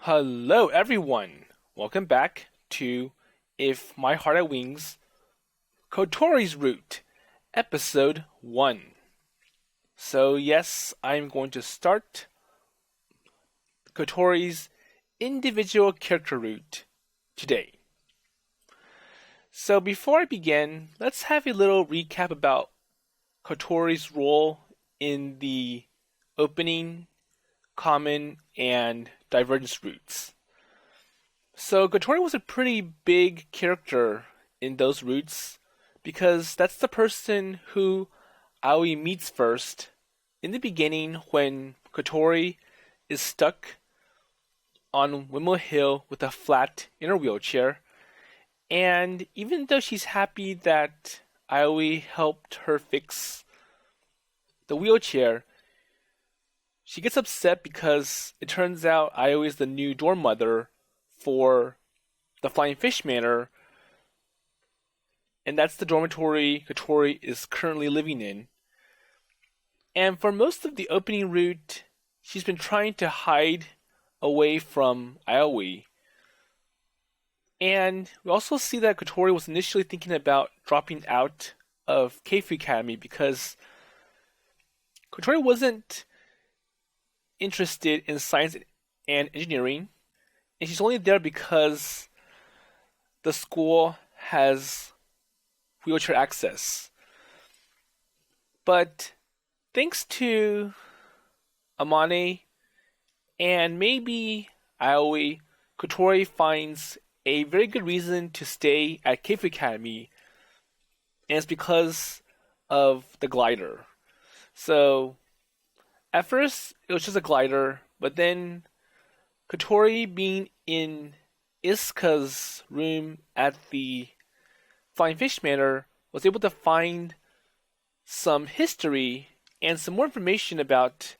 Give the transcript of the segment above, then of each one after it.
Hello, everyone. Welcome back to If My Heart Had Wings, Kotori's Route, Episode 1. So, yes, I'm going to start Kotori's individual character route today. So, before I begin, let's have a little recap about Kotori's role in the opening, common, and divergence routes. So Kotori was a pretty big character in those routes because that's the person who Aoi meets first in the beginning when Kotori is stuck on Windmill Hill with a flat in her wheelchair. And even though she's happy that Aoi helped her fix the wheelchair, she gets upset because it turns out Aoi is the new dorm mother for the Flying Fish Manor, and that's the dormitory Kotori is currently living in. And for most of the opening route, she's been trying to hide away from Aoi. And we also see that Kotori was initially thinking about dropping out of Keifu Academy because Kotori wasn't interested in science and engineering, and she's only there because the school has wheelchair access. But thanks to Amane and maybe Aoi, Kotori finds a very good reason to stay at Keifu Academy, and it's because of the glider. So at first, it was just a glider, but then Kotori, being in Isuka's room at the Flying Fish Manor, was able to find some history and some more information about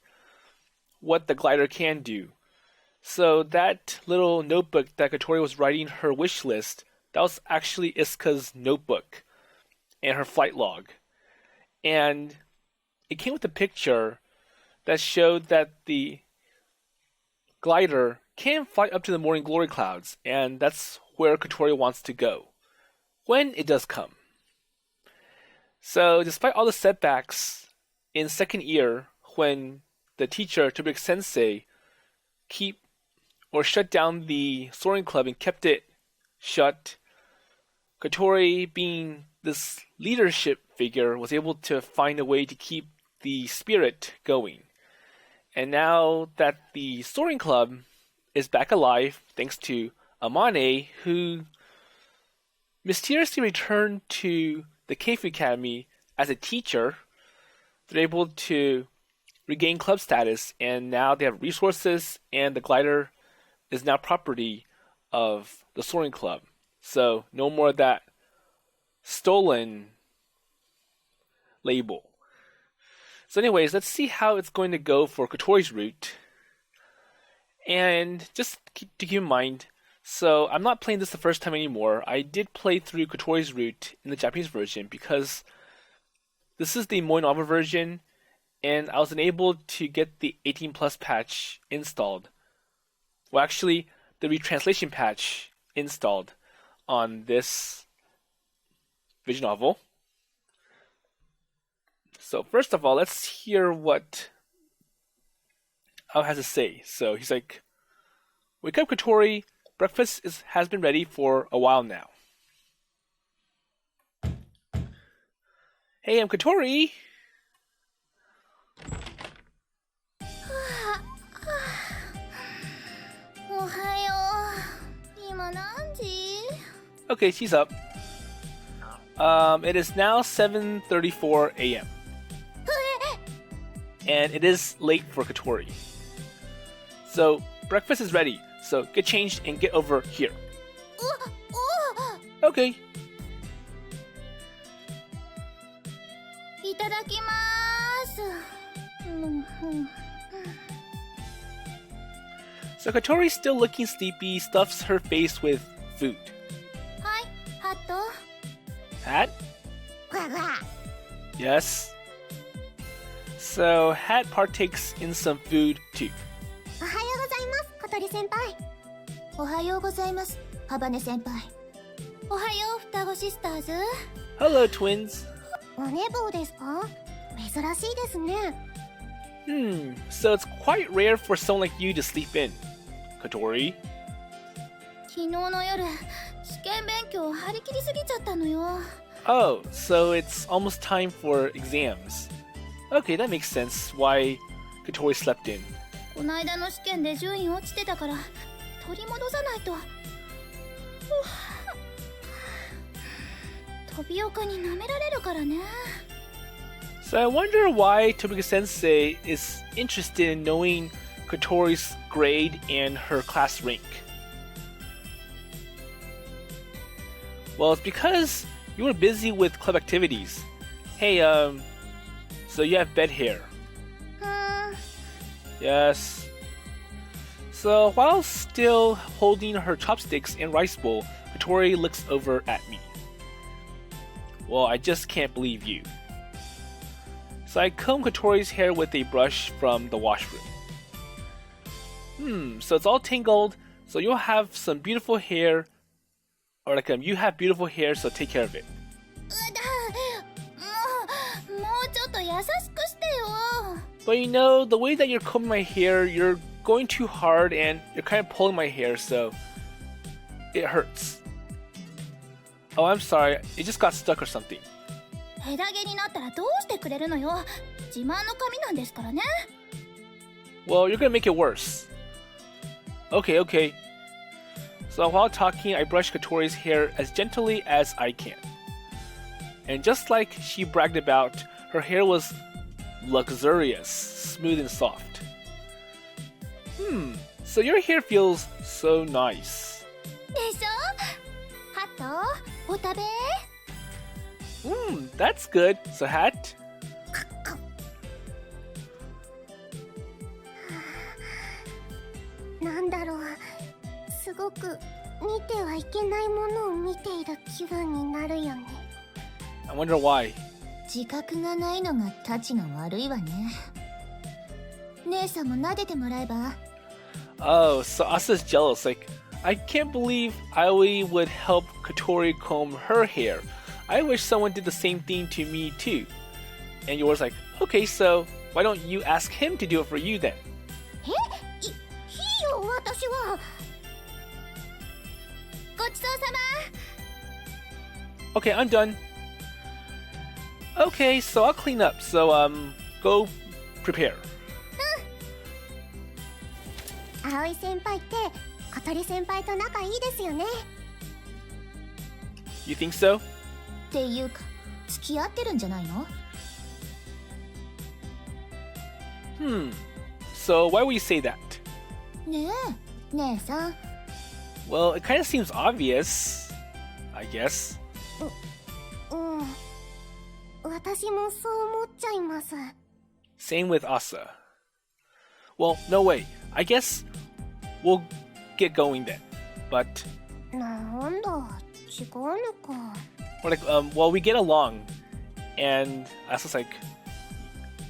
what the glider can do. So that little notebook that Kotori was writing her wish list, that was actually Isuka's notebook and her flight log. And it came with a picture that showed that the glider can fly up to the morning glory clouds, and that's where Kotori wants to go, when it does come. So despite all the setbacks in second year, when the teacher, Tobik Sensei, shut down the Soaring Club and kept it shut, Kotori, being this leadership figure, was able to find a way to keep the spirit going. And now that the Soaring Club is back alive, thanks to Amane, who mysteriously returned to the Keifu Academy as a teacher, they're able to regain club status, and now they have resources, and the glider is now property of the Soaring Club. So no more of that stolen label. So anyways, let's see how it's going to go for Kotori's route. And just to keep in mind, so I'm not playing this the first time anymore. I did play through Kotori's route in the Japanese version because this is the Moe Nova version, and I was unable to get the 18 plus patch installed. Well, actually, the retranslation patch installed on this visual novel. So first of all, let's hear what Ao has to say. So he's like, "Wake up, Kotori. Breakfast has been ready for a while now." "Hey, I'm Kotori." Okay, she's up. It is now 7:34 a.m. And it is late for Kotori. So breakfast is ready. So get changed and get over here. Okay. So Kotori, still looking sleepy, stuffs her face with food. Hat? Yes. So Hat partakes in some food too. おはようございます、ハバネ先輩。おはよう、双子シスターズ。 Hello, twins. お寝坊ですか？珍しいですね。So it's quite rare for someone like you to sleep in. Kotori? 昨日の夜、試験勉強張り切りすぎちゃったのよ。Oh, so it's almost time for exams. Okay, that makes sense why Kotori slept in. この間の試験で順位落ちてたから取り戻さないと。飛び岡に舐められるからね。So I wonder why Tobika-sensei is interested in knowing Kotori's grade and her class rank. Well, it's because you were busy with club activities. Hey, so you have bed hair. Yes. So while still holding her chopsticks and rice bowl, Kotori looks over at me. Well, I just can't believe you. So I comb Kotori's hair with a brush from the washroom. So it's all tangled, so you'll have some beautiful hair, or like you have beautiful hair, so take care of it. もうちょっと優しくしてよ。 But you know, the way that you're combing my hair, you're going too hard and you're kind of pulling my hair, so it hurts. Oh, I'm sorry, it just got stuck or something. 枝毛になったらどうしてくれるのよ。自慢の髪なんですからね。 Well, you're gonna make it worse. Okay. So while talking, I brush Kotori's hair as gently as I can. And just like she bragged about, her hair was luxurious, smooth and soft. So your hair feels so nice. でしょ？ハト、お食べ？ That's good. So hat? なんだろう、すごく見てはいけないものを見ている気分になるよね。 I wonder why. 自覚がないのがタチが悪いわね。姉さんも撫でてもらえば？ Oh, so Asa's jealous. Like, I can't believe Aoi would help Kotori comb her hair. I wish someone did the same thing to me too. And yours like, okay, so why don't you ask him to do it for you then? いいよ、私は。ごちそうさま。 Okay, I'm done. Okay, so I'll clean up. So, go prepare. 葵先輩って小鳥先輩と仲いいですよね。 You think so? っていうか、付き合ってるんじゃないの？ So why would you say that? ねえ、姉さん。 Well, it kind of seems obvious, I guess. 私もそう思っちゃいます。 Same with Asa. Well, no way. I guess we'll get going then. But, なんだ、違うのか。 we're like, well, we get along. And Asa's like,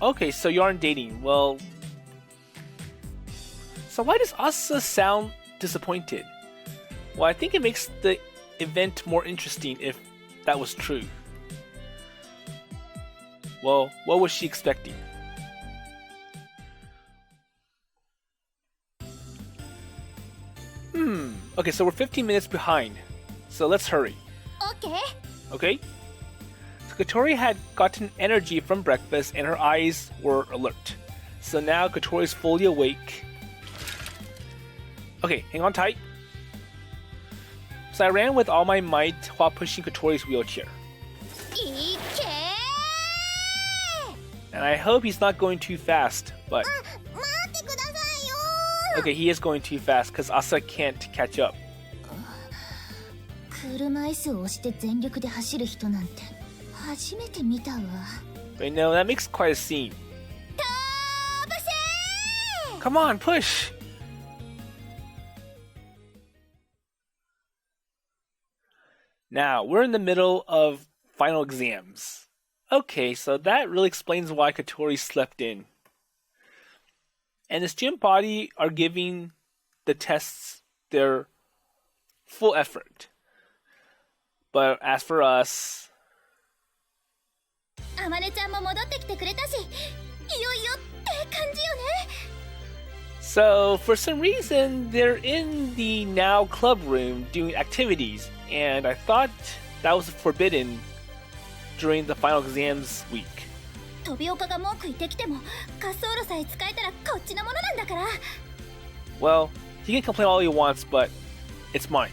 okay, so you aren't dating. Well, so why does Asa sound disappointed? Well, I think it makes the event more interesting if that was true. Well, what was she expecting? Okay, so we're 15 minutes behind. So let's hurry. OK? Okay? So Kotori had gotten energy from breakfast and her eyes were alert. So now Kotori's fully awake. Okay, hang on tight. So I ran with all my might while pushing Kotori's wheelchair. いけー！ And I hope he's not going too fast, but... 待ってくださいよー！ Okay, he is going too fast because Asa can't catch up. 車椅子を押して全力で走る人なんて初めて見たわ。 But no, that makes quite a scene. 飛ばせー！ Come on, push! Now, we're in the middle of final exams. Okay, so that really explains why Kotori slept in. And the student body are giving the tests their full effort. But as for us, あまねちゃんも戻ってきてくれたし、いよいよって感じよね。 so for some reason they're in the now club room doing activities, and I thought that was forbidden during the final exams week. 飛び岡が文句言ってきても滑走路さえ使えたらこっちのものなんだから。 Well, he can complain all he wants, but it's mine.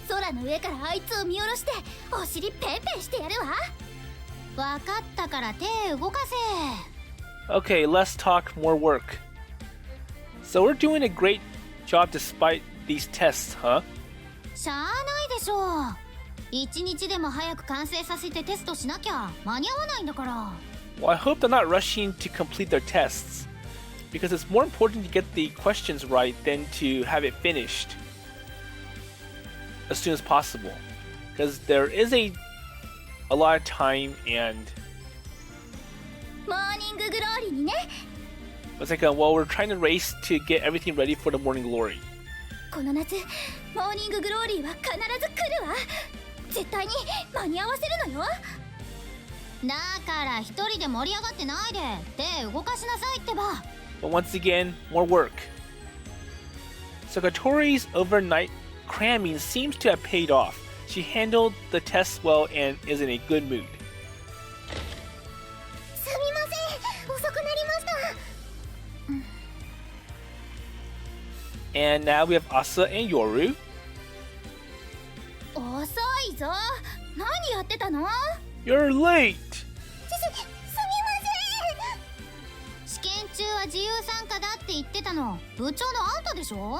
空の上からあいつを見下ろしてお尻ペンペンしてやるわ。わかったから手動かせ。 Okay, let's talk more work. So we're doing a great job despite these tests, huh? しゃあないでしょう。一日でも早く完成させてテストしなきゃ間に合わないんだから。 Well, I hope they're not rushing to complete their tests, because it's more important to get the questions right than to have it finished as soon as possible. Because there is a lot of time, and モーニンググローリーにね。 it's like, well, we're trying to race to get everything ready for the morning glory. この夏モーニンググローリーは必ず来るわ。絶対に間に合わせるのよ。だから一人で盛り上がってないで手動かしなさいってば。 But once again, more work. So Kotori's overnight cramming seems to have paid off. She handled the tests well and is in a good mood. すみません、遅くなりました。 And now we have Asa and Yoru. 遅いぞ。何やってたの？ You're late! すみません。試験中は自由参加だって言ってたの部長のあんたでしょ？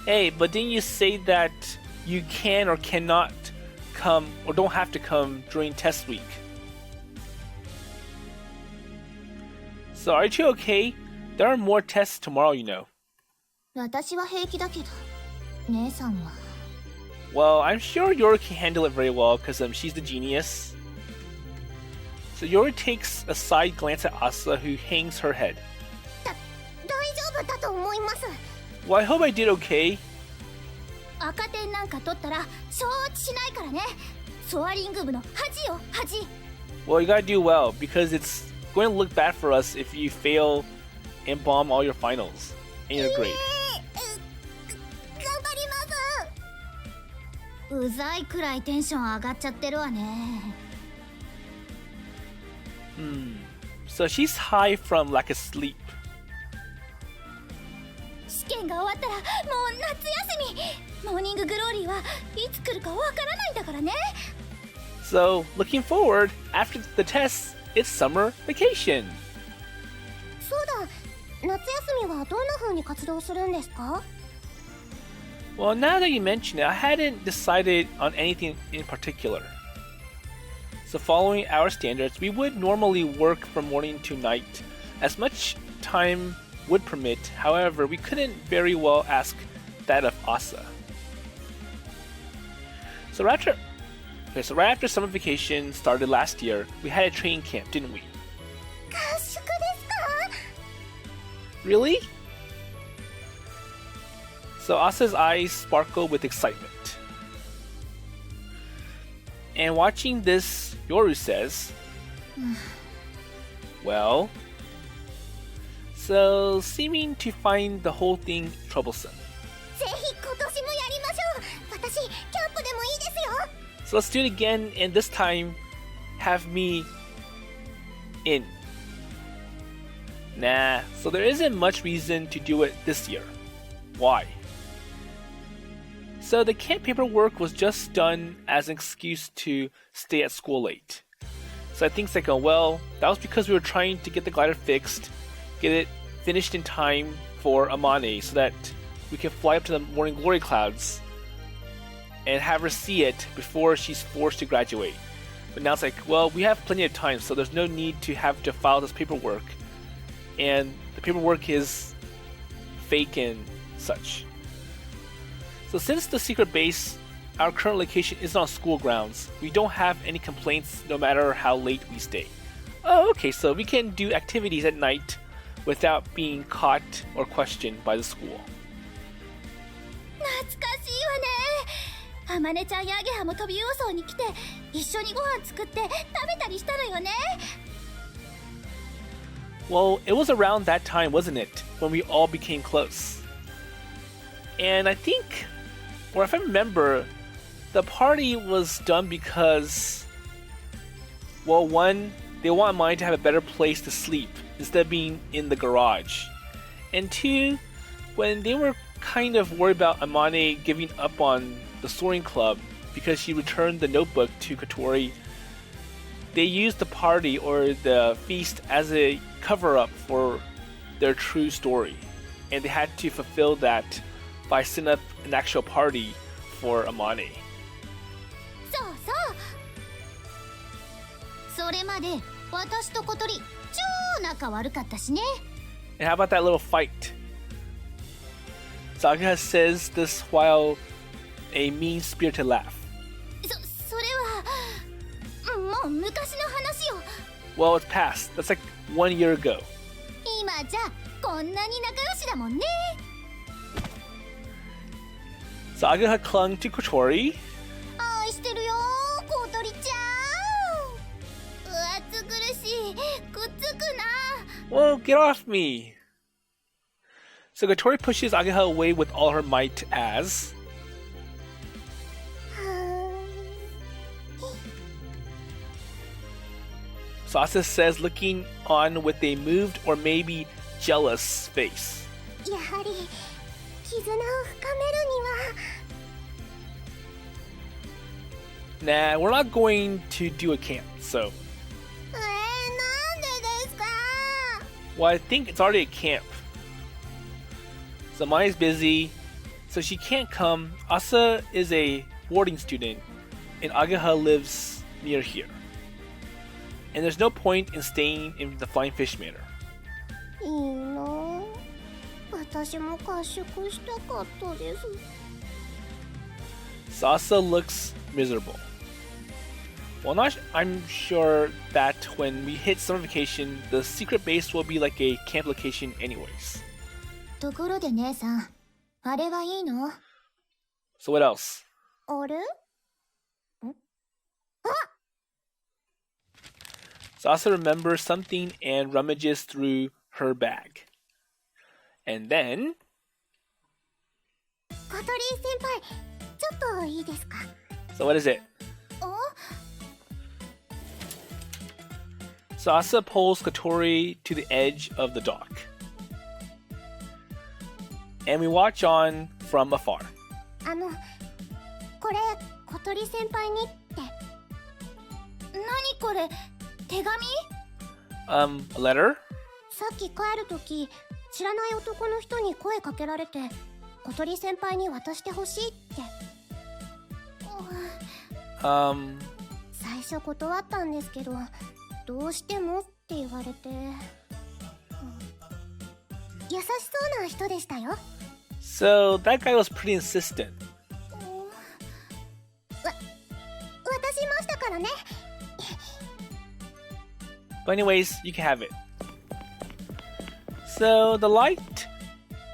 Hey, but didn't you say that you can or cannot come or don't have to come during test week? So aren't you okay? There are more tests tomorrow, you know. 私は平気だけど、姉さんは。 Well, I'm sure Yoru can handle it very well because she's the genius. So Yoru takes a side glance at Asa, who hangs her head. 大丈夫だと思います。 Well, I hope I did okay. 赤点なんか取ったら承知しないからね。ソアリング部の恥よ恥。 Well, you gotta do well because it's going to look bad for us if you fail and bomb all your finals in your grade. 頑張ります。うざいくらいテンション上がっちゃってるわね。 So she's high from lack of sleep. 試験が終わったらもう夏休み。モーニンググローリーはいつ来るかわからないんだからね。 So looking forward, after the tests, it's summer vacation. そうだ、夏休みはどんな風に活動するんですか？ Well, now that you mention it, I hadn't decided on anything in particular. So following our standards, we would normally work from morning to night as much time would permit. However, we couldn't very well ask that of Asa. So right after summer vacation started last year, we had a training camp, didn't we? 合宿ですか？ Really? So Asa's eyes sparkle with excitement. And watching this, Yoru says, well, so seeming to find the whole thing troublesome. ぜひ今年もやりましょう。私キャンプでもいいですよ。 So let's do it again, and this time, have me in. Nah, so there isn't much reason to do it this year. Why? So the camp paperwork was just done as an excuse to stay at school late. So I think it's like, well, that was because we were trying to get the glider fixed, get it finished in time for Amane so that we can fly up to the morning glory clouds and have her see it before she's forced to graduate. But now it's like, well, we have plenty of time, so there's no need to have to file this paperwork. And the paperwork is fake and such. So since the secret base, our current location is on school grounds, we don't have any complaints no matter how late we stay. Oh, okay, so we can do activities at night without being caught or questioned by the school. 懐かしいわね。あまねちゃんやアゲハも飛び予想に来て一緒にご飯作って食べたりしたのよね。 Well, it was around that time, wasn't it, when we all became close? And I think, or if I remember, the party was done because, well, one, they wanted mine to have a better place to sleep instead of being in the garage. And two, when they were kind of worried about Amane giving up on the Soaring Club because she returned the notebook to Kotori, they used the party or the feast as a cover-up for their true story. And they had to fulfill that by setting up an actual party for Amane. そうそう、それまで私と小鳥超仲悪かったしね。 And how about that little fight? Ageha says this while a mean-spirited laugh. それはもう昔の話よ。 Well, it's past. That's like 1 year ago. 今じゃこんなに仲良しだもんね。 So Ageha clung to Kotori. 愛してるよ、小鳥ちゃん。暑苦しい、くっつくな。 Well, get off me. So Kotori pushes Ageha away with all her might as Sasa says, looking on with a moved or maybe jealous face. やはり絆を深めるには。 Nah, we're not going to do a camp, so. なんでですか? Well, I think it's already a camp. So Maya's busy, so she can't come. Asa is a boarding student, and Ageha lives near here. And there's no point in staying in the Flying Fish Manor. いいな。私も合宿したかったです。 Sasa looks miserable. Well, I'm sure that when we hit summer vacation, the secret base will be like a camp location anyways. ところで姉さん、あれはいいの? So what else? あれ? Sasa remembers something and rummages through her bag. And then... 小鳥先輩、ちょっといいですか? So what is it? Sasa pulls Kotori to the edge of the dock. And we watch on from afar. これ、小鳥先輩にって。何これ、手紙? A letter? さっき帰るとき、知らない男の人に声かけられて、小鳥先輩に渡してほしいって。最初断ったんですけど、どうしてもって言われて。優しそうな人でしたよ。 So that guy was pretty insistent. 渡しましたからね。 But anyways, you can have it. So the light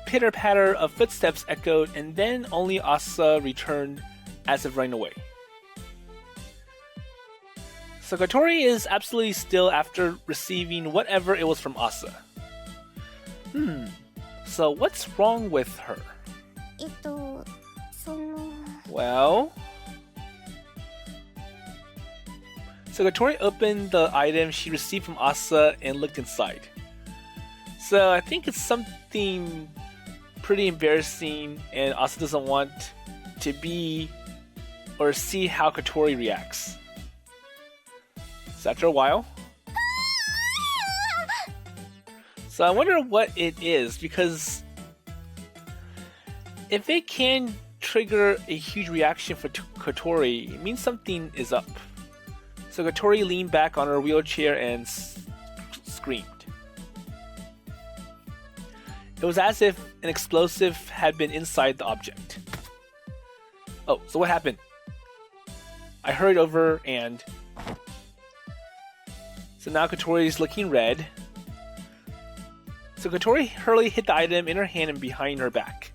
pitter-patter of footsteps echoed, and then only Asa returned as if running away. So Kotori is absolutely still after receiving whatever it was from Asa. So what's wrong with her? Well... So Kotori opened the item she received from Asa and looked inside. So I think it's something pretty embarrassing, and Asa doesn't want to be or see how Kotori reacts. So after a while... So I wonder what it is, because if it can trigger a huge reaction for Kotori, it means something is up. So Kotori leaned back on her wheelchair and screamed. It was as if an explosive had been inside the object. Oh, so what happened? I hurried over and... So now Kotori's looking red. So Kotori hurriedly hit the item in her hand and behind her back,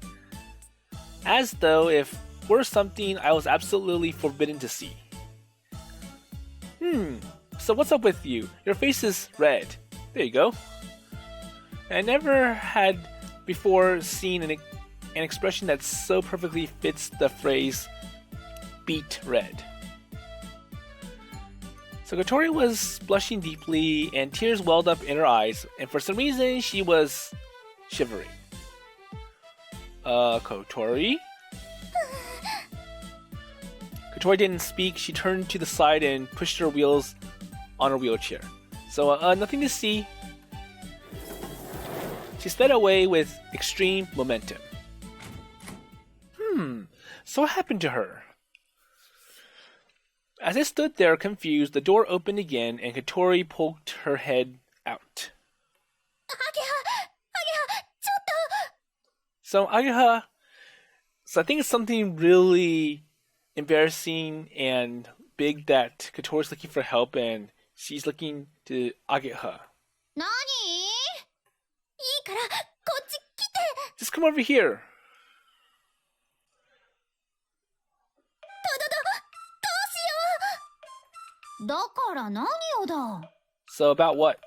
as though if were something I was absolutely forbidden to see. So what's up with you? Your face is red. There you go. I never had before seen an expression that so perfectly fits the phrase beet red. So Kotori was blushing deeply and tears welled up in her eyes, and for some reason she was shivering. Kotori? Kotori didn't speak. She turned to the side and pushed her wheels on her wheelchair. So nothing to see. She sped away with extreme momentum. So what happened to her? As I stood there confused, the door opened again and Kotori poked her head out. So Ageha, I think it's something really embarrassing and big that Kotori's looking for help and she's looking to Ageha. Just come over here. So about what?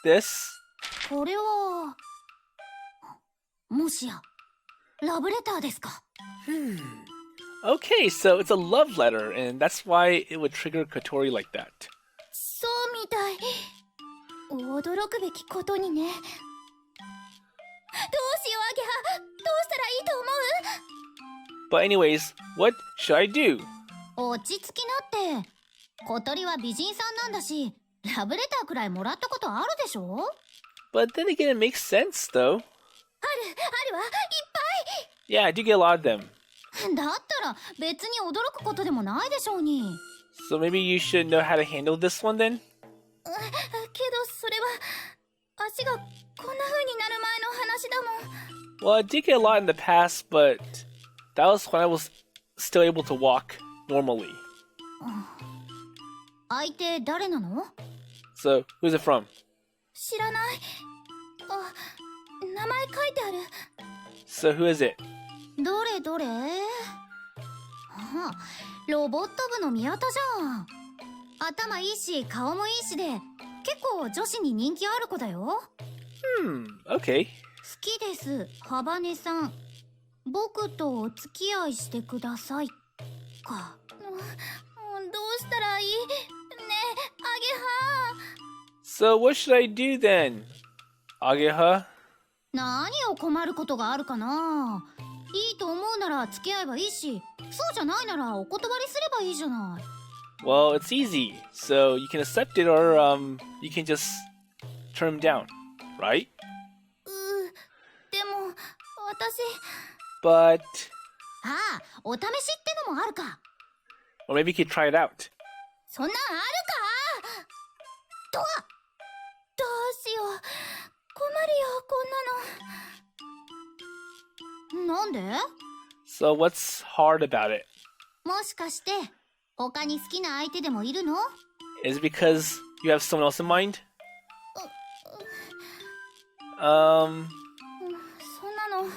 This? Okay, so it's a love letter, and that's why it would trigger Kotori like that. But anyways, what should I do? 落ち着きなって。小鳥は美人さんなんだし、ラブレターくらいもらったことあるでしょ But then again, it makes sense, though. あるわ、いっぱい Yeah, I do get a lot of them. だったら別に驚くことでもないでしょうに。So maybe you should know how to handle this one then? けどそれは足がこんな風になる前の話だもん。Well, I did get a lot in the past, but that was when I was still able to walk normally. 相手誰なの So, who's it from? 知らない。あ、名前書いてある。So, who is it? どれどれあ、ロボット部の宮田じゃん。頭いいし、顔もいいしで、結構女子に人気ある子だよ。Okay. 好きです、ハバネさん。僕とお付き合いしてください。か。どうしたらいいねえ、アゲハ。So, what should I do then? Ageha? 何を困ることがあるかな。いいと思うなら付き合えばいいし、そうじゃないならお断りすればいいじゃない。Well, it's easy. So, you can accept it or you can just turn him down, right? でも、私... But... ああ、お試しってのもあるか。Or maybe you could try it out. そんなんあるかどうしよう。困るよ、こんなの。なんで So what's hard about it? もしかして、他に好きな相手でもいるの Is it because you have someone else in mind? そんなの、考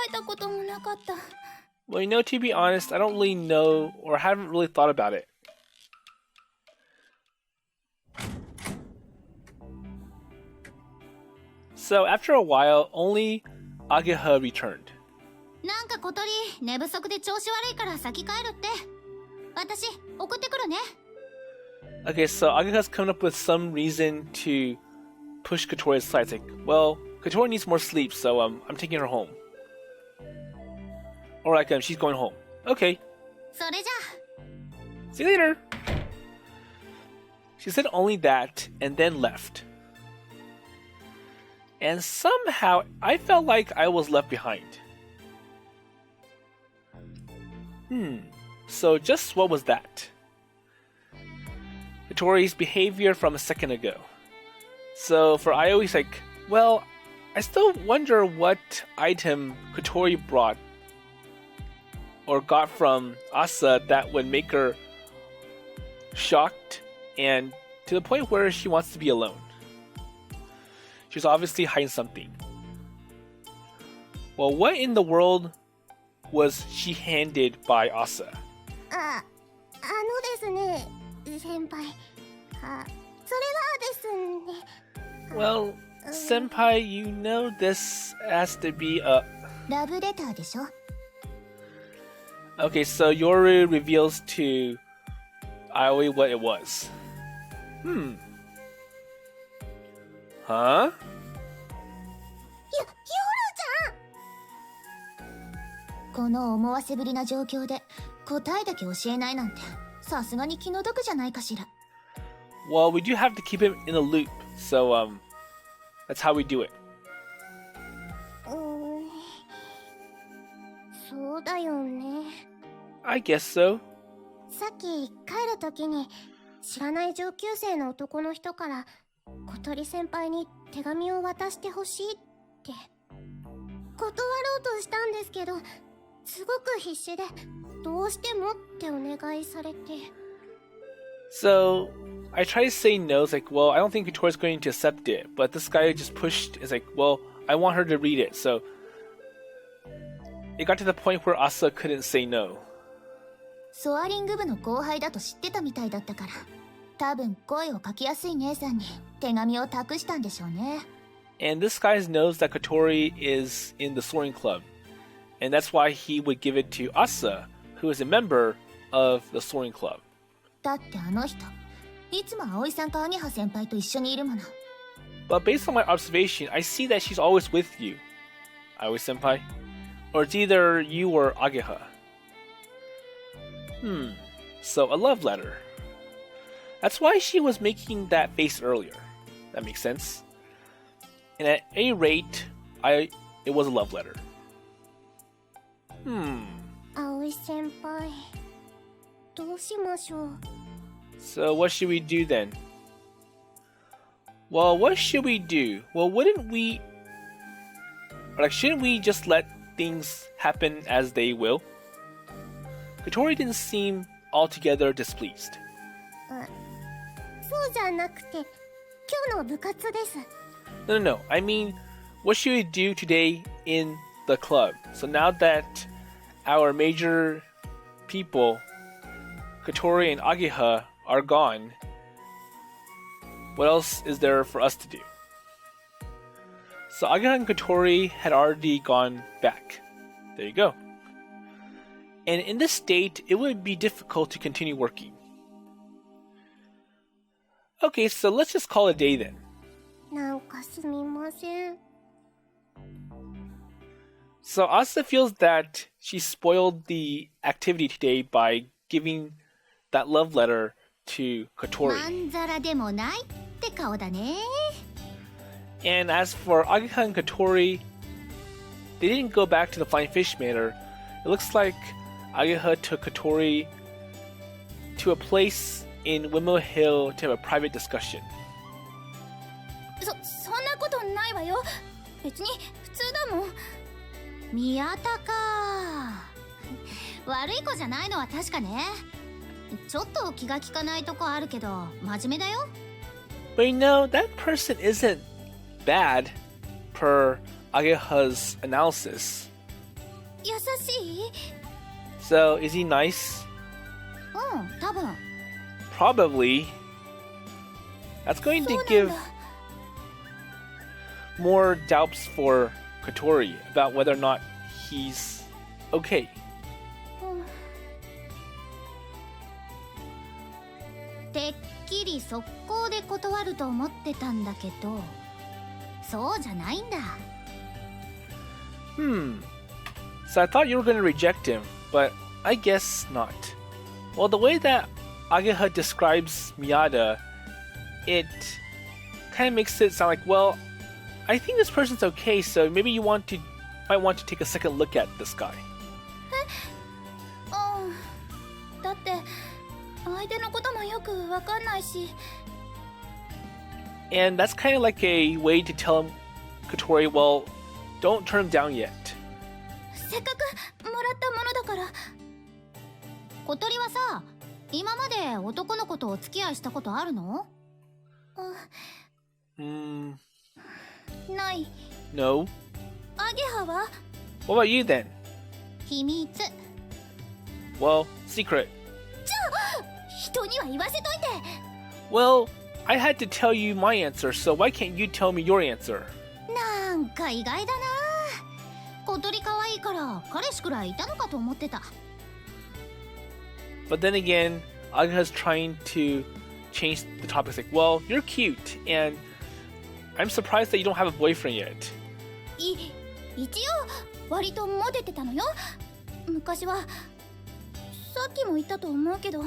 えたこともなかった。Well, you know, to be honest, I don't really know or haven't really thought about it. So after a while, only Ageha returned. なんか小鳥、寝不足で調子悪いから先帰るって。私、送ってくるね。Okay, so Ageha's coming up with some reason to push Kotori's sides. Like, well, Kotori needs more sleep, so I'm taking her home. Or like, she's going home. Okay. それじゃ。See you later. She said only that and then left. And somehow I felt like I was left behind. So just what was that? Kotori's behavior from a second ago. So for Aoi, it's like, well, I still wonder what item Kotori brought or got from Asa that would make her shocked and to the point where she wants to be alone. She's obviously hiding something. Well, what in the world was she handed by Asa? ですね、先輩。それはですね。Well, senpai, you know this has to be a... ラブレターでしょ? Okay, so Yoru reveals to Aoi what it was. Huh? この思わせぶりな状況で答えだけ教えないなんてさすがに気の毒じゃないかしら。Well, we do have to keep him in a loop, so that's how we do it. そうだよね。I guess so. さっき帰るときに知らない上級生の男の人から小鳥先輩に手紙を渡してほしいって断ろうとしたんですけど、すごく必死でどうしてもってお願いされて。So I try to say no. It's like, well, I don't think Kotori's going to accept it, but this guy just pushed. It's like, well, I want her to read it. So it got to the point where Asa couldn't say no. ソアリング部の後輩だと知ってたみたいだったから、多分声をかけやすい姉さんに手紙を託したんでしょうね。And this guy knows that Kotori is in the Soaring Club, and that's why he would give it to Asa, who is a member of the Soaring Club. だってあの人、いつも葵さんかアゲハ先輩と一緒にいるもの。But based on my observation, I see that she's always with you, Aoi senpai. Or it's either you or Ageha. So a love letter. That's why she was making that face earlier. That makes sense. And at any rate, it was a love letter. 葵先輩、どうしましょう。So what should we do then? Well, what should we do? Well, wouldn't we... shouldn't we just let things happen as they will? Kotori didn't seem altogether displeased. そうじゃなくて、今日の部活です。No. I mean, what should we do today in the club? So now that our major people, Kotori and Ageha, are gone, what else is there for us to do? So Ageha and Kotori had already gone back. There you go. And in this state, it would be difficult to continue working. Okay, so let's just call it a day then. なんかすみません。So Asa feels that she spoiled the activity today by giving that love letter to Kotori. まんざらでもないって顔だね。And as for Ageha and Kotori, they didn't go back to the Flying Fish Manor. It looks like Ageha took Kotori to a place in Windmill Hill to have a private discussion. そんなことないわよ。別に普通だもん。宮田か。悪い子じゃないのは確かね。ちょっと気が利かないとこあるけど、真面目だよ。But you know, that person isn't bad per Ageha's analysis. 優しい? So, is he nice? 多分。Probably. That's going to give more doubts for Kotori about whether or not he's okay. てっきり速攻で断ると思ってたんだけど、そうじゃないんだ。So I thought you were going to reject him, but I guess not. Well, the way that Ageha describes Miyada, it kind of makes it sound like, well, I think this person's okay, so maybe you might want to take a second look at this guy. だって相手のこともよくわかんないし。And that's kind of like a way to tell him, Kotori, well, don't turn him down yet. せっかくもらったものだから。小鳥はさ、今まで男の子とお付き合いしたことあるの？ない。 No. アゲハは？ What about you then? 秘密。 Well, secret. 人には言わせといて。 Well, I had to tell you my answer, so why can't you tell me your answer? なんか意外だな。小鳥可愛いから彼氏くらいいたのかと思ってた。 But then again, Ageha's trying to change the topic. It's like, well, you're cute, and I'm surprised that you don't have a boyfriend yet. 一応割とモテてたのよ。昔は。さっきも言ったと思うけど。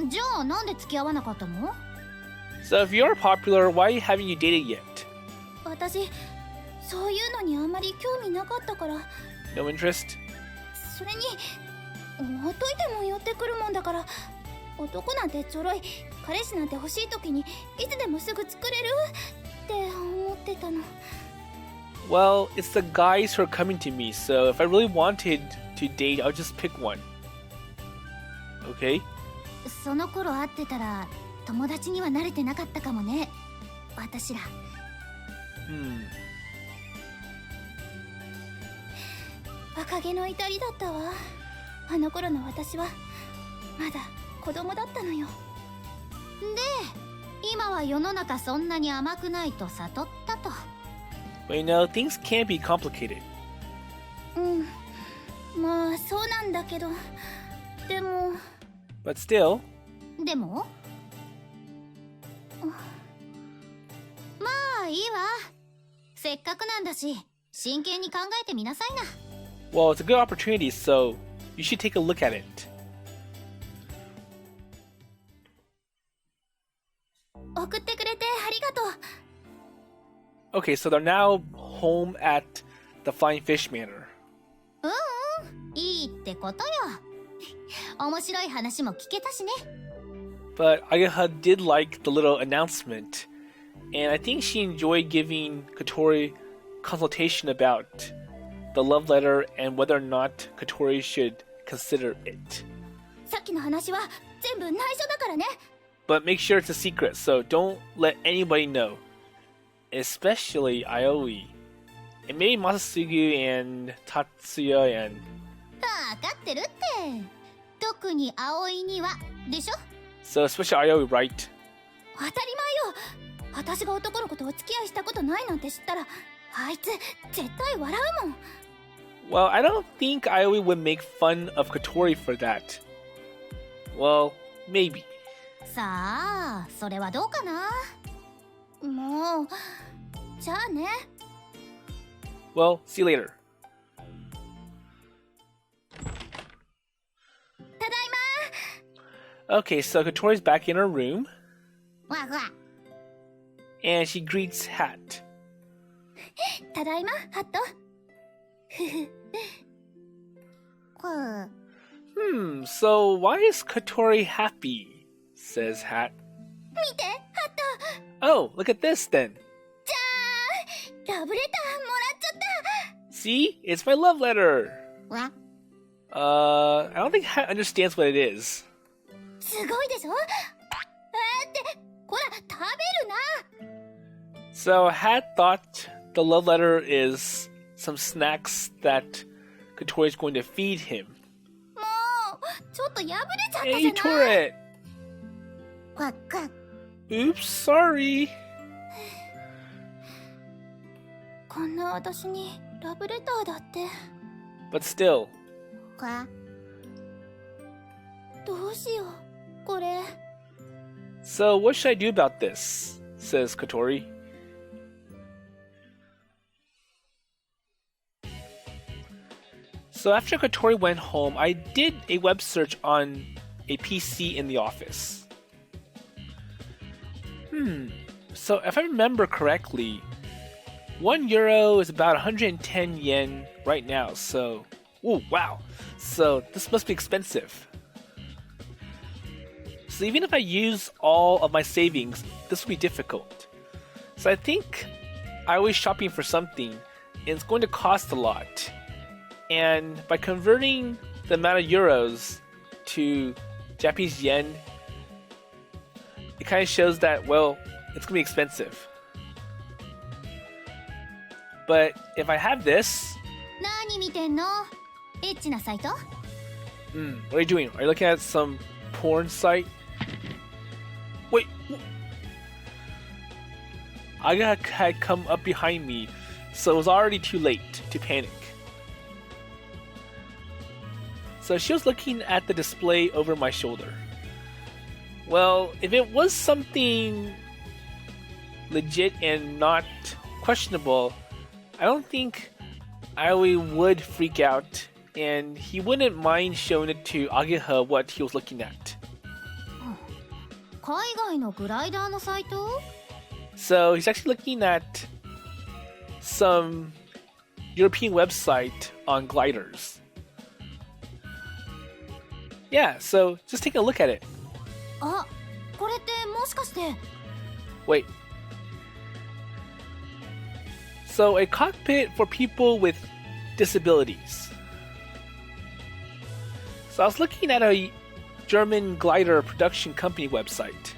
じゃあなんで付き合わなかったの？ So if you're popular, why haven't you dated yet? 私、そういうのにあんまり興味なかったから。 No interest? それに、ほっといても寄ってくるもんだから、男なんてちょろい、彼氏なんて欲しい時にいつでもすぐ作れるって思ってたの。 Well, it's the guys who are coming to me, so if I really wanted to date, I'll just pick one. Okay? その頃会ってたら友達には慣れてなかったかもね、私ら。若気の至りだったわ。あの頃の私はまだ子供だったのよ。で、今は世の中そんなに甘くないと悟ったと。 But you know, things can be complicated. まあそうなんだけど、でも。 But still. でもまあいいわ。せっかくなんだし真剣に考えてみなさいな。 Well, it's a good opportunity, so you should take a look at it. 送ってくれてありがとう。 Okay, so they're now home at the Flying Fish Manor. いいってことよ。面白い話も聞けたしね。 But Ageha did like the little announcement, and I think she enjoyed giving Kotori consultation about the love letter and whether or not Kotori should consider it. さっきの話は全部内緒だからね。 But make sure it's a secret, so don't let anybody know. Especially Aoi. And maybe Masasugu and Tatsuya and... わかってるって。特に葵にはでしょ。 So especially Aoi, right? 当たり前よ。私が男の子とお付き合いしたことないなんて知ったら、あいつ絶対笑うもん。 Well, I don't think Aoi would make fun of Kotori for that. Well, maybe. さあ、それはどうかな。もう、じゃあね。 Well, see you later. ただい Okay, so Kotori's back in her room, ま。わわ。 and she greets Hat. ただいま、ハット。So why is Kotori happy? Says Hat. 見て、ハット。 Oh, look at this then. じゃあ、ラブレターもらっちゃった。 See? It's my love letter. わ。I don't think Hat understands what it is. すごいでしょ。ってこら食べるな。 So Hat thought the love letter is some snacks that Kotori is going to feed him. もうちょっと破れちゃったじゃ Hey, ない。 you tore it. わっか。 Oops, sorry. こんな私にラブレターだって。 But still. か。どうしようこれ。 So what should I do about this? Says Kotori. So after Kotori went home, I did a web search on a PC in the office. So if I remember correctly, €1 is about 110 yen right now, so... Oh, wow! So this must be expensive. So even if I use all of my savings, this will be difficult. So I think I was shopping for something, and it's going to cost a lot. And by converting the amount of euros to Japanese yen, it kind of shows that, well, it's going to be expensive. But if I have this... 何見てんの？エッチなサイト？ What are you doing? Are you looking at some porn site? Wait. Ageha had come up behind me, so it was already too late to panic. So she was looking at the display over my shoulder. Well, if it was something legit and not questionable, I don't think Aoi would freak out, and he wouldn't mind showing it to Ageha what he was looking at. 海外のグライダーのサイト？ So he's actually looking at some European website on gliders. Yeah, so just take a look at it. あ、これってもしかして。 Wait. So a cockpit for people with disabilities. So I was looking at a German glider production company website.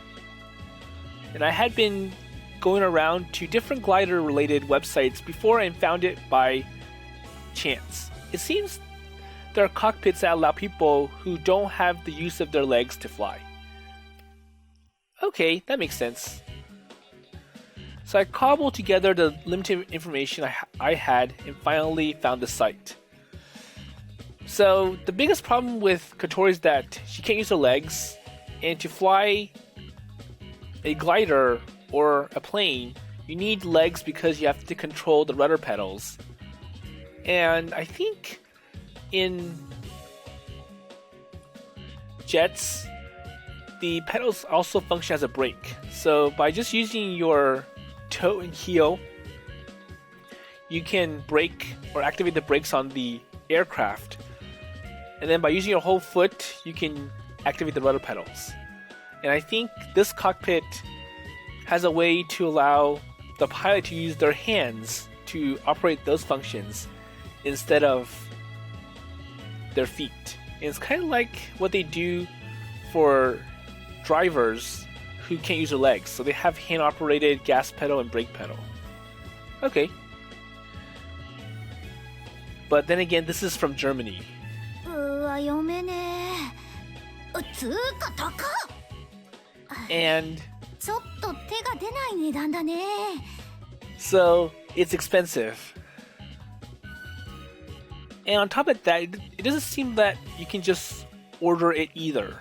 And I had been going around to different glider related websites before and found it by chance. It seems there are cockpits that allow people who don't have the use of their legs to fly. Okay, that makes sense. So I cobbled together the limited information I had and finally found the site. So the biggest problem with Kotori is that she can't use her legs, and to fly a glider or a plane, you need legs because you have to control the rudder pedals. And I think in jets, the pedals also function as a brake. So by just using your toe and heel, you can brake or activate the brakes on the aircraft. And then by using your whole foot, you can activate the rudder pedals. And I think this cockpit has a way to allow the pilot to use their hands to operate those functions instead of their feet. And it's kind of like what they do for drivers who can't use their legs. So they have hand-operated gas pedal and brake pedal. Okay. But then again, this is from Germany. うわ、読めねえ。つうか高っ。 And ちょっと手が出ない値段だね。 so it's expensive. And on top of that, it doesn't seem that you can just order it either.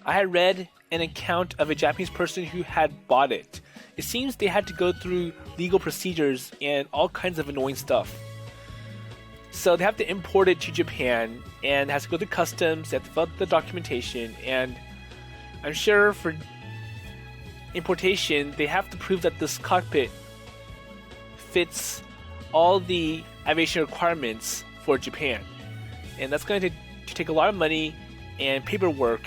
I had read an account of a Japanese person who had bought it. It seems they had to go through legal procedures and all kinds of annoying stuff. So they have to import it to Japan and has to go through customs, they have to fill out the documentation, and I'm sure for importation, they have to prove that this cockpit fits all the aviation requirements for Japan. And that's going to take a lot of money and paperwork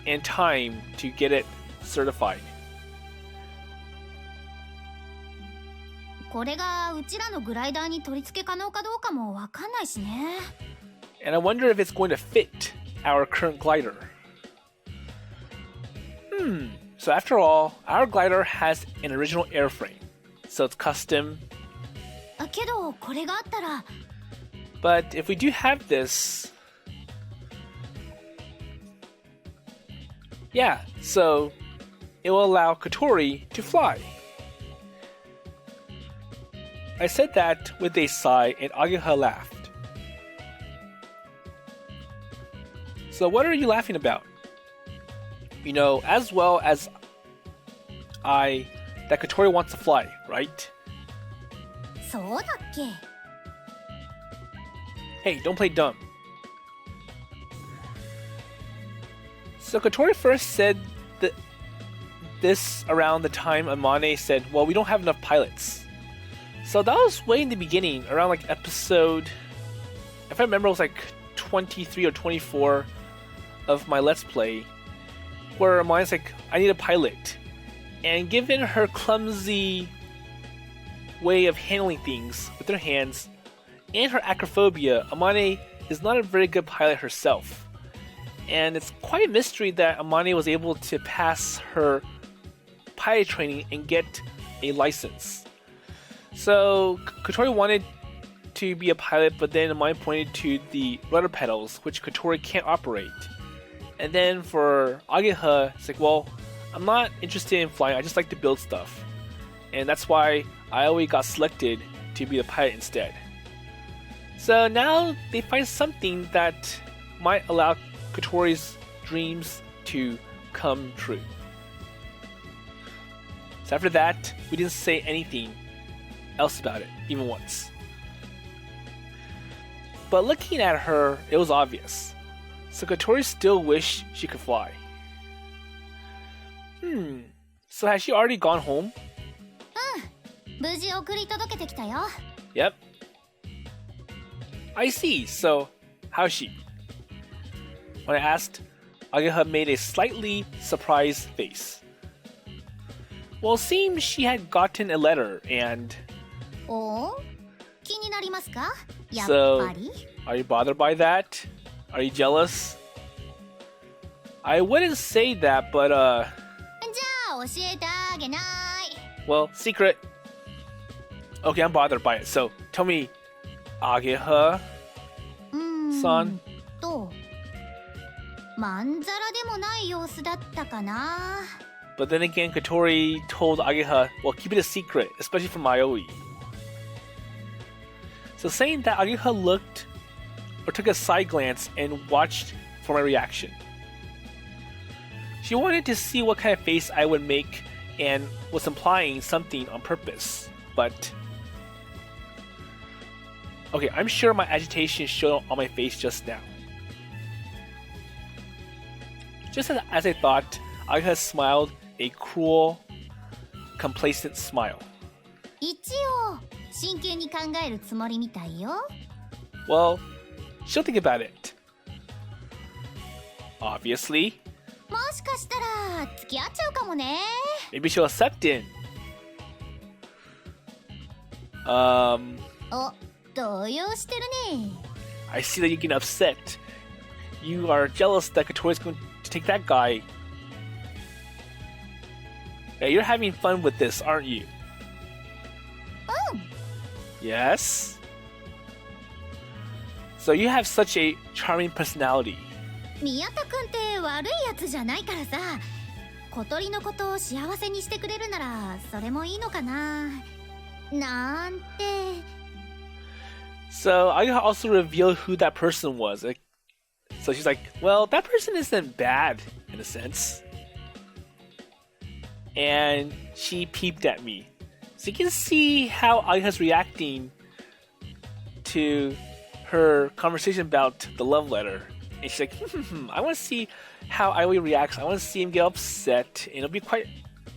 and time to get it certified. これがうちらのグライダーに取り付け可能かどうかもわかんないしね。 And I wonder if it's going to fit our current glider. So after all, our glider has an original airframe. So it's custom. けどこれがあったら。 But if we do have this... Yeah, so it will allow Kotori to fly. I said that with a sigh, and Ageha laughed. So what are you laughing about? You know, as well as I, that Kotori wants to fly, right? そうだっけ? Hey, don't play dumb. So Kotori first said that this around the time Amane said, well, we don't have enough pilots. So that was way in the beginning, around like episode, if I remember, it was like 23 or 24 of my Let's Play, where Amane's like, I need a pilot. And given her clumsy way of handling things with her hands and her acrophobia, Amane is not a very good pilot herself. And it's quite a mystery that Amane was able to pass her pilot training and get a license. So Kotori wanted to be a pilot, but then Amani pointed to the rudder pedals, which Kotori can't operate. And then for Ageha, it's like, well, I'm not interested in flying, I just like to build stuff. And that's why Aoi got selected to be the pilot instead. So now they find something that might allow Kotori's dreams to come true. So after that, we didn't say anything else about it, even once. But looking at her, it was obvious. So Kotori still wished she could fly. So has she already gone home? 無事送り届けてきたよ。Yep. I see. So, how's she? When I asked, Ageha made a slightly surprised face. Well, it seems she had gotten a letter and... おお、気になりますか？やっ So, ぱり。are you bothered by that? Are you jealous? I wouldn't say that, but じゃあ教えてあげない。well, secret. Okay, I'm bothered by it. So, tell me, Ageha-san? まんざらでもない様子だったかな。But then again, Kotori told Ageha, well, keep it a secret, especially from Aoi. So saying that, Ageha looked or took a side glance and watched for my reaction. She wanted to see what kind of face I would make and was implying something on purpose. But okay, I'm sure my agitation showed on my face just now. Just as I thought, Ageha smiled a cruel, complacent smile. 一応真剣に考えるつもりみたいよ。Well, she'll think about it. Obviously. もしかしたら付き合っちゃうかもね。Maybe she'll accept it. お、動揺してるね。I see that you're getting upset. You are jealous that Kotori's going to take that guy. Yeah, you're having fun with this, aren't you? Yes? So you have such a charming personality. 宮田くんって悪いやつじゃないからさ。小鳥のことを幸せにしてくれるならそれもいいのかな。なんて。So I also revealed who that person was. So she's like, well, that person isn't bad in a sense. And she peeped at me. So you can see how Ageha's reacting to her conversation about the love letter. And she's like, I want to see how Aoi reacts. I want to see him get upset. And it'll be quite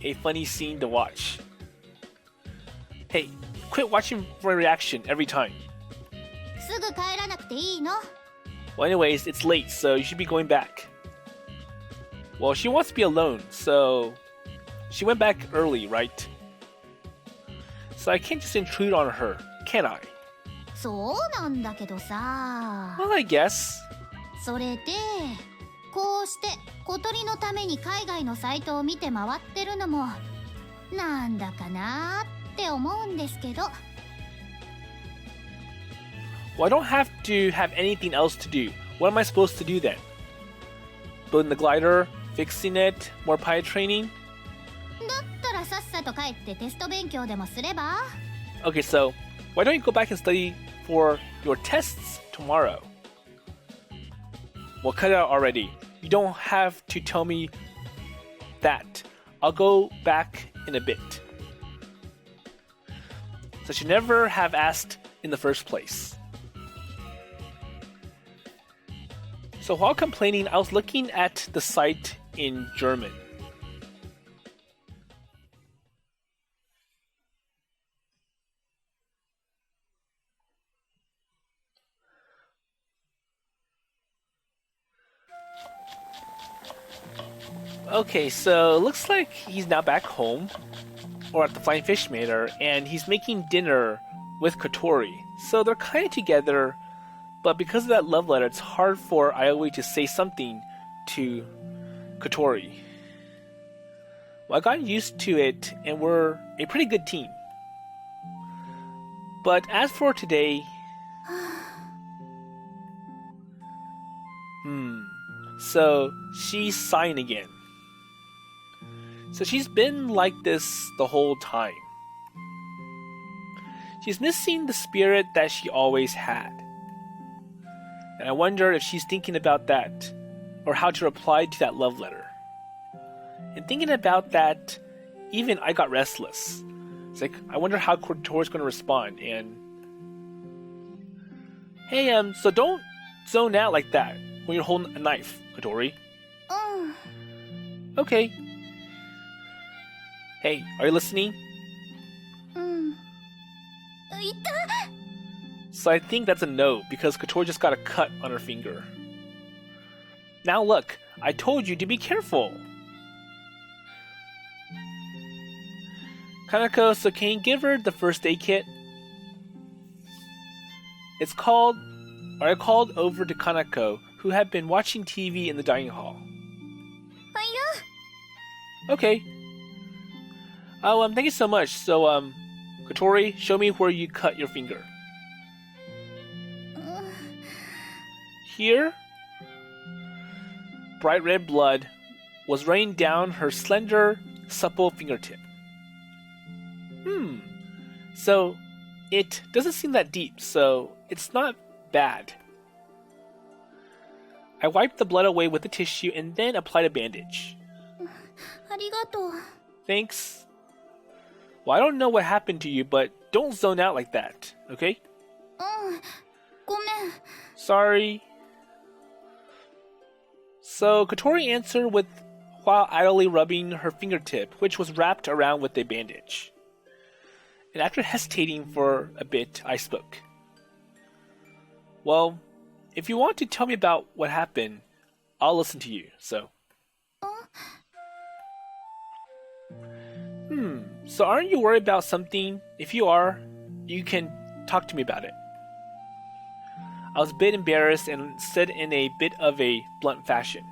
a funny scene to watch. Hey, quit watching for my reaction every time. すぐ帰らなくていいの？ Well, anyways, it's late, so you should be going back. Well, she wants to be alone, so she went back early, right? So I can't just intrude on her, can I? そうなんだけどさ。Well, I guess. それで、こうして小鳥のために海外のサイトを見て回ってるのもなんだかなって思うんですけど。Well, I don't have to have anything else to do. What am I supposed to do then? Building the glider, fixing it, more pilot training? だったらさっさと帰ってテスト勉強でもすれば？ Okay, so why don't you go back and study for your tests tomorrow? Well, cut it out already. You don't have to tell me that. I'll go back in a bit. So she never have asked in the first place. So while complaining, I was looking at the site in German. Okay, so it looks like he's now back home, or at the Flying Fish Mater, and he's making dinner with Kotori. So they're kind of together, but because of that love letter, it's hard for Aoi to say something to Kotori. Well, I got used to it, and we're a pretty good team. But as for today, So she's sighing again. So she's been like this the whole time. She's missing the spirit that she always had. And I wonder if she's thinking about that, or how to reply to that love letter. And thinking about that, even I got restless. It's like, I wonder how Kotori's going to respond. And hey, so don't zone out like that when you're holding a knife, Kotori. Okay. Hey, are you listening? So I think that's a no, because Kotori just got a cut on her finger. Now look, I told you to be careful. Kanako, so can you give her the first aid kit? I called over to Kanako, who had been watching TV in the dining hall. Okay. Oh, thank you so much. So, Kotori, show me where you cut your finger. Here, bright red blood was raining down her slender, supple fingertip. So it doesn't seem that deep, so it's not bad. I wiped the blood away with the tissue and then applied a bandage. Thanks. Well, I don't know what happened to you, but don't zone out like that, okay? Sorry. So Kotori answered while idly rubbing her fingertip, which was wrapped around with a bandage. And after hesitating for a bit, I spoke. Well, if you want to tell me about what happened, I'll listen to you, so. So aren't you worried about something? If you are, you can talk to me about it. I was a bit embarrassed and said in a bit of a blunt fashion.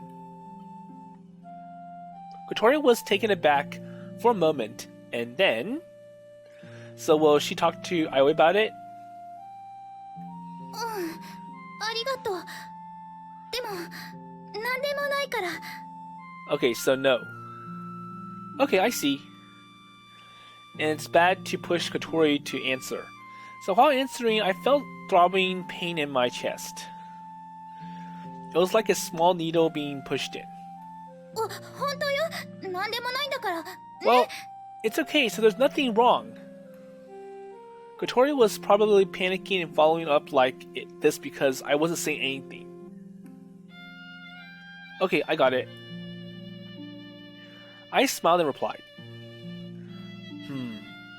Kotori was taken aback for a moment, and then... So will she talk to Aoi about it? Okay, so no. Okay, I see. And it's bad to push Kotori to answer. So while answering, I felt throbbing pain in my chest. It was like a small needle being pushed in. Well, it's okay, so there's nothing wrong. Kotori was probably panicking and following up like this because I wasn't saying anything. Okay, I got it. I smiled and replied.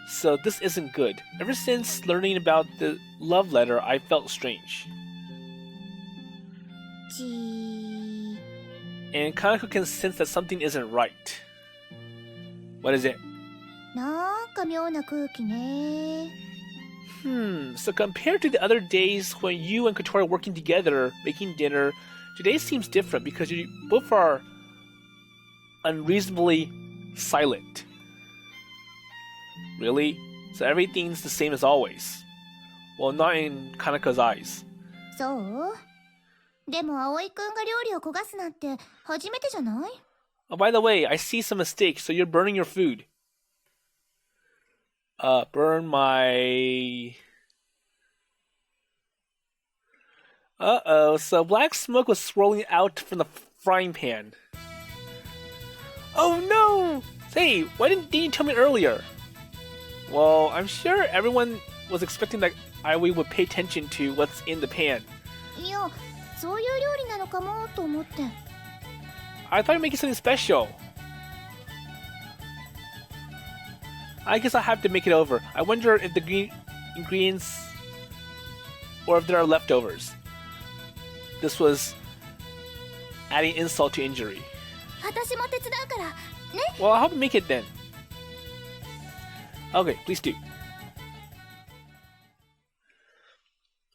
So this isn't good. Ever since learning about the love letter, I felt strange. And Kanako can sense that something isn't right. What is it? So compared to the other days when you and Kotori are working together, making dinner, today seems different because you both are unreasonably silent. Really? So everything's the same as always. Well, not in Kanako's eyes. Oh, by the way, I see some mistakes, so you're burning your food. Burn my... so black smoke was swirling out from the frying pan. Oh no! Hey, why didn't you tell me earlier? Well, I'm sure everyone was expecting that Aoi would pay attention to what's in the pan. I thought you were making something special. I guess I'll have to make it over. I wonder if the green ingredients or if there are leftovers. This was adding insult to injury. Well, I'll help you make it then. Okay, please do.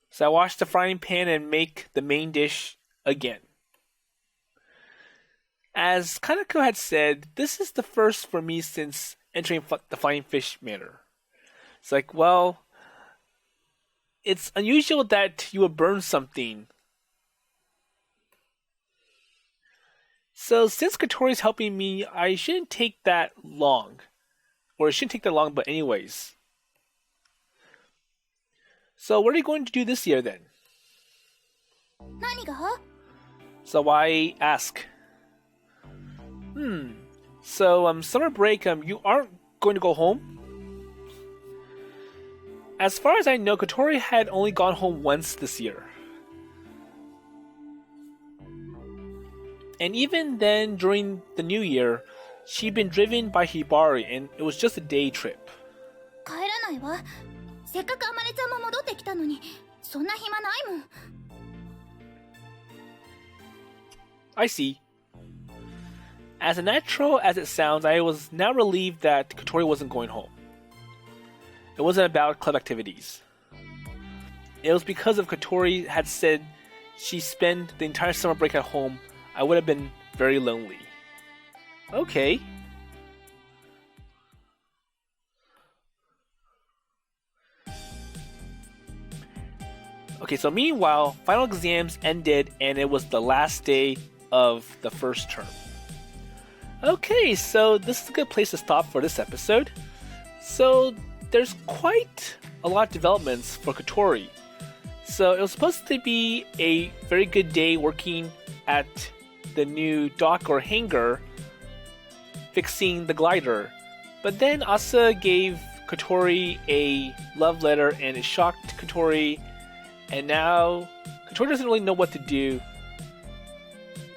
So I wash the frying pan and make the main dish again. As Kanako had said, this is the first for me since entering the Flying Fish Manor. It's like, well, it's unusual that you would burn something. So since Kotori's helping me, I shouldn't take that long. Or it shouldn't take that long, but anyways. So what are you going to do this year then? 何が? So I ask. So summer break, you aren't going to go home? As far as I know, Kotori had only gone home once this year. And even then, during the new year, she'd been driven by Hibari and it was just a day trip. 帰らないわ。せっかくあまねちゃんも戻ってきたのに、そんな暇ないもん。I see. As unnatural as it sounds, I was now relieved that Kotori wasn't going home. It wasn't about club activities. It was because if Kotori had said she spent the entire summer break at home, I would have been very lonely. Okay. Okay, so meanwhile, final exams ended and it was the last day of the first term. Okay, so this is a good place to stop for this episode. So there's quite a lot of developments for Kotori. So it was supposed to be a very good day working at the new dock or hangar, fixing the glider. But then Asa gave Kotori a love letter and it shocked Kotori. And now Kotori doesn't really know what to do.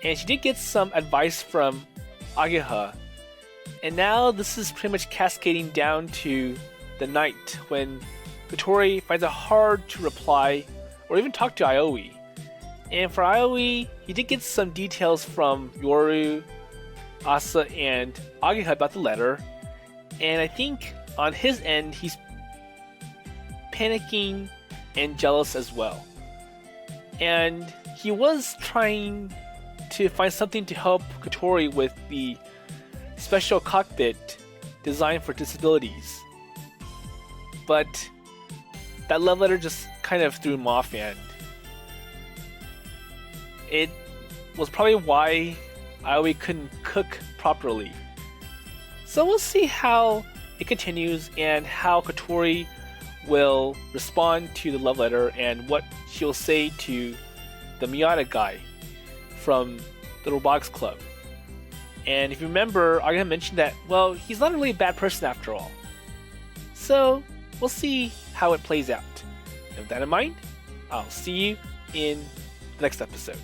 And she did get some advice from Ageha. And now this is pretty much cascading down to the night when Kotori finds it hard to reply or even talk to Aoi. And for Aoi, he did get some details from Yoru, Asa, and Ageha about the letter. And I think on his end, he's panicking and jealous as well. And he was trying to find something to help Kotori with the special cockpit designed for disabilities. But that love letter just kind of threw him off, and it was probably why Aoi couldn't cook properly. So we'll see how it continues and how Kotori will respond to the love letter and what she'll say to the Miyada guy from the Robotics Club. And if you remember, Ageha mentioned that, well, he's not really a bad person after all. So we'll see how it plays out. And with that in mind, I'll see you in the next episode.